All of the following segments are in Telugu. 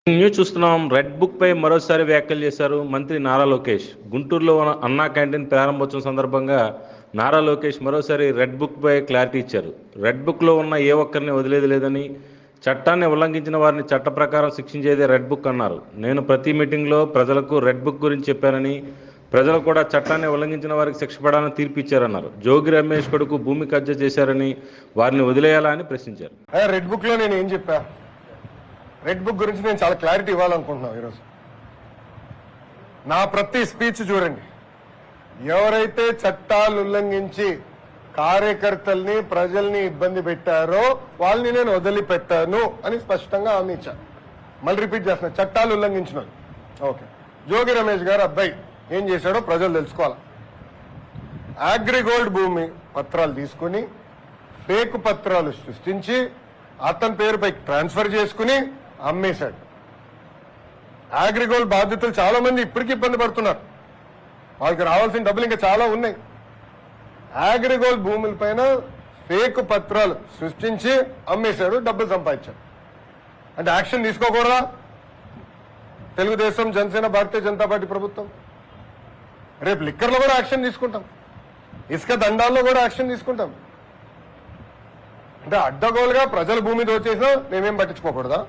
న్యూస్ చూస్తున్నాం. రెడ్ బుక్ పై మరోసారి వ్యాఖ్యలు చేశారు మంత్రి నారా లోకేష్. గుంటూరులో అన్నా క్యాంటీన్ ప్రారంభోత్సవం సందర్భంగా నారా లోకేష్ మరోసారి రెడ్ బుక్ పై క్లారిటీ ఇచ్చారు. రెడ్ బుక్ లో ఉన్న ఏ ఒక్కరిని వదిలేది లేదని, చట్టాన్ని ఉల్లంఘించిన వారిని చట్ట ప్రకారం శిక్షించేదే రెడ్ బుక్ అన్నారు. నేను ప్రతి మీటింగ్లో ప్రజలకు రెడ్ బుక్ గురించి చెప్పానని, ప్రజలు కూడా చట్టాన్ని ఉల్లంఘించిన వారికి శిక్ష పడాలని తీర్పు ఇచ్చారన్నారు. జోగి రమేష్ కొడుకు భూమి కబ్జా చేశారని వారిని వదిలేయాలా అని ప్రశ్నించారు. రెడ్ బుక్ లో నేను ఏం చెప్పా? రెడ్ బుక్ గురించి నేను చాలా క్లారిటీ ఇవ్వాలనుకుంటున్నాను ఈరోజు. నా ప్రతి స్పీచ్ చూడండి, ఎవరైతే చట్టాలు ఉల్లంఘించి కార్యకర్తల్ని ప్రజల్ని ఇబ్బంది పెట్టారో వాళ్ళని నేను వదిలిపెట్టాను అని స్పష్టంగా హామీ ఇచ్చాను. మళ్ళీ రిపీట్ చేస్తున్నా, చట్టాలు ఉల్లంఘించిన ఓకే. జోగి రమేష్ గారు అబ్బాయి ఏం చేశాడో ప్రజలు తెలుసుకోవాలి. అగ్రిగోల్డ్ భూమి పత్రాలు తీసుకుని ఫేక్ పత్రాలు సృష్టించి అతని పేరుపై ట్రాన్స్ఫర్ చేసుకుని అమ్మేశాడు. అగ్రిగోల్డ్ బాధితులు చాలా మంది ఇప్పటికీ ఇబ్బంది పడుతున్నారు. వాళ్ళకి రావాల్సిన డబ్బులు ఇంకా చాలా ఉన్నాయి. అగ్రిగోల్డ్ భూముల పైన ఫేక్ పత్రాలు సృష్టించి అమ్మేశాడు, డబ్బులు సంపాదించాడు. అంటే యాక్షన్ తీసుకోకూడదా? తెలుగుదేశం, జనసేన, భారతీయ జనతా పార్టీ ప్రభుత్వం రేపు లిక్కర్లో కూడా యాక్షన్ తీసుకుంటాం, ఇసుక దండాల్లో కూడా యాక్షన్ తీసుకుంటాం. అంటే అడ్డగోలుగా ప్రజల భూమి దోచేసినా మేమేం పట్టించుకోకూడదా?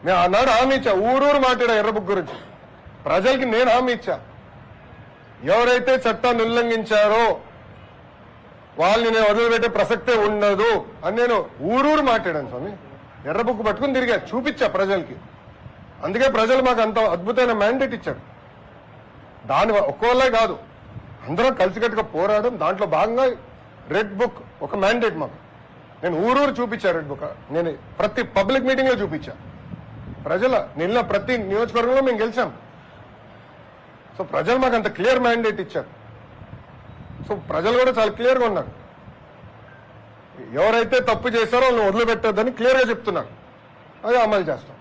నేను ఆనాడు హామీ ఇచ్చా, ఊరూరు మాట్లాడా ఎర్ర బుక్ గురించి. ప్రజలకి నేను హామీ ఇచ్చా, ఎవరైతే చట్టాన్ని ఉల్లంఘించారో వాళ్ళని నేను వదిలిపెట్టే ప్రసక్తే ఉండదు అని నేను ఊరూరు మాట్లాడాను స్వామి. ఎర్ర బుక్ పట్టుకుని తిరిగా చూపించా ప్రజలకి. అందుకే ప్రజలు మాకు అంత అద్భుతమైన మ్యాండేట్ ఇచ్చారు. దాని ఒక్కోళ్ళే కాదు, అందరం కలిసికట్టుగా పోరాడడం. దాంట్లో భాగంగా రెడ్ బుక్ ఒక మ్యాండేట్ మాకు. నేను ఊరూరు చూపించా రెడ్ బుక్. నేను ప్రతి పబ్లిక్ మీటింగ్ లో చూపించా. ప్రజల నిన్న ప్రతి నియోజకవర్గంలో మేము గెలిచాం. సో ప్రజలు మాకు అంత క్లియర్ మ్యాండేట్ ఇచ్చారు. సో ప్రజలు కూడా చాలా క్లియర్ గా ఉన్నారు. ఎవరైతే తప్పు చేశారో వాళ్ళని వదిలిపెట్టొద్దని క్లియర్ గా చెప్తున్నారు. అది అమలు చేస్తాం.